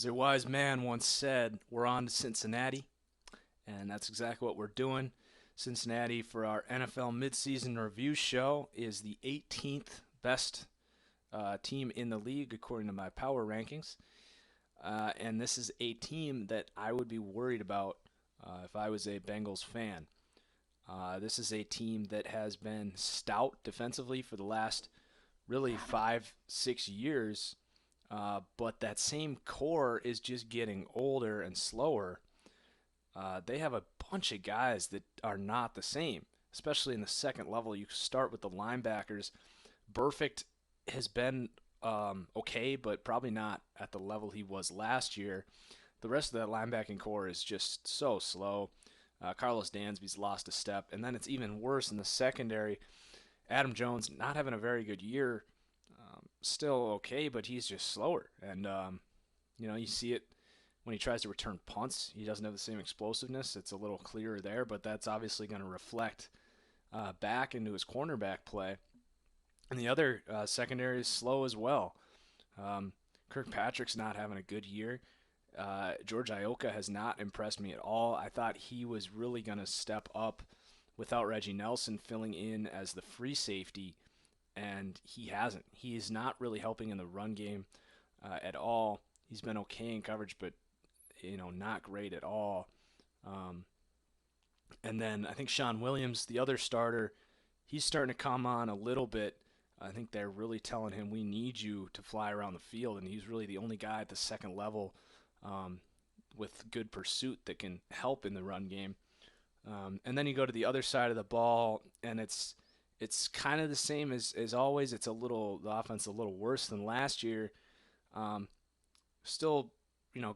As a wise man once said, we're on to Cincinnati, and that's exactly what we're doing. Cincinnati, for our NFL midseason review show, is the 18th best team in the league according to my power rankings. And this is a team that I would be worried about if I was a Bengals fan. This is a team that has been stout defensively for the last really 5-6 years, but that same core is just getting older and slower. They have a bunch of guys that are not the same, especially in the second level. You start with the linebackers. Burfict has been okay, but probably not at the level he was last year. The rest of that linebacking core is just so slow. Carlos Dansby's lost a step, and then it's even worse in the secondary. Adam Jones not having a very good year, still okay, but he's just slower. And, you see it when he tries to return punts. He doesn't have the same explosiveness. It's a little clearer there, but that's obviously going to reflect back into his cornerback play. And the other secondary is slow as well. Kirkpatrick's not having a good year. George Iocca has not impressed me at all. I thought he was really going to step up without Reggie Nelson filling in as the free safety, and he hasn't. He is not really helping in the run game at all. He's been okay in coverage, but not great at all. And then I think Sean Williams, the other starter, he's starting to come on a little bit. I think they're really telling him, we need you to fly around the field, and he's really the only guy at the second level with good pursuit that can help in the run game. And then you go to the other side of the ball, and it's kind of the same as always. The offense a little worse than last year. Still,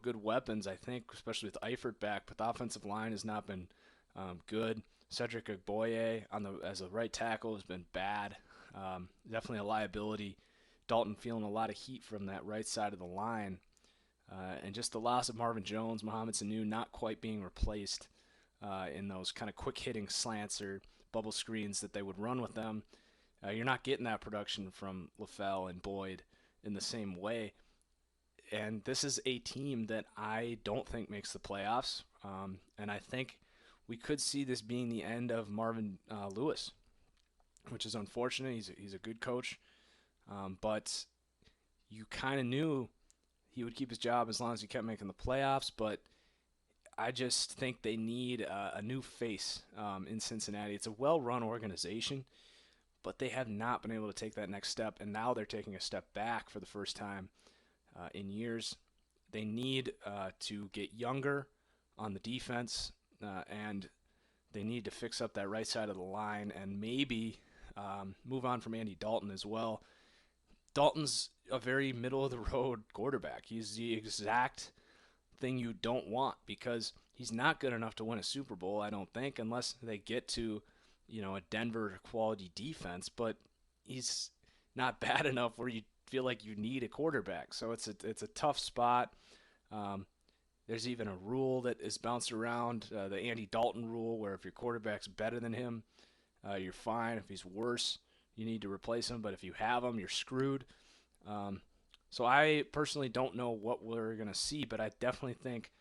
good weapons, I think, especially with Eifert back, but the offensive line has not been good. Cedric Ogboye as a right tackle has been bad. Definitely a liability. Dalton feeling a lot of heat from that right side of the line. And just the loss of Marvin Jones, Mohamed Sanu not quite being replaced in those kind of quick-hitting slants or bubble screens that they would run with them. You're not getting that production from LaFell and Boyd in the same way. And this is a team that I don't think makes the playoffs. And I think we could see this being the end of Marvin Lewis, which is unfortunate. He's a good coach. But you kind of knew he would keep his job as long as he kept making the playoffs. But I just think they need a new face in Cincinnati. It's a well-run organization, but they have not been able to take that next step, and now they're taking a step back for the first time in years. They need to get younger on the defense, and they need to fix up that right side of the line and maybe move on from Andy Dalton as well. Dalton's a very middle-of-the-road quarterback. He's the exact thing you don't want because he's not good enough to win a Super Bowl, I don't think, unless they get to, a Denver quality defense. But he's not bad enough where you feel like you need a quarterback. So it's a tough spot. There's even a rule that is bounced around, the Andy Dalton rule, where if your quarterback's better than him, you're fine. If he's worse, you need to replace him. But if you have him, you're screwed. So I personally don't know what we're going to see, but I definitely think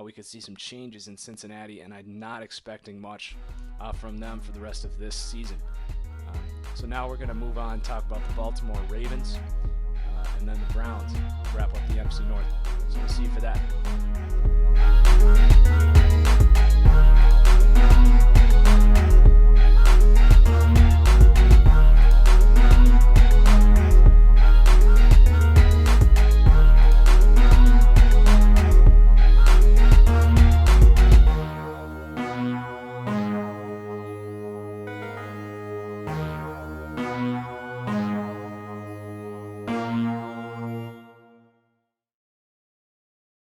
we could see some changes in Cincinnati, and I'm not expecting much from them for the rest of this season. So now we're going to move on and talk about the Baltimore Ravens and then the Browns, wrap up the NFC North. So we'll see you for that.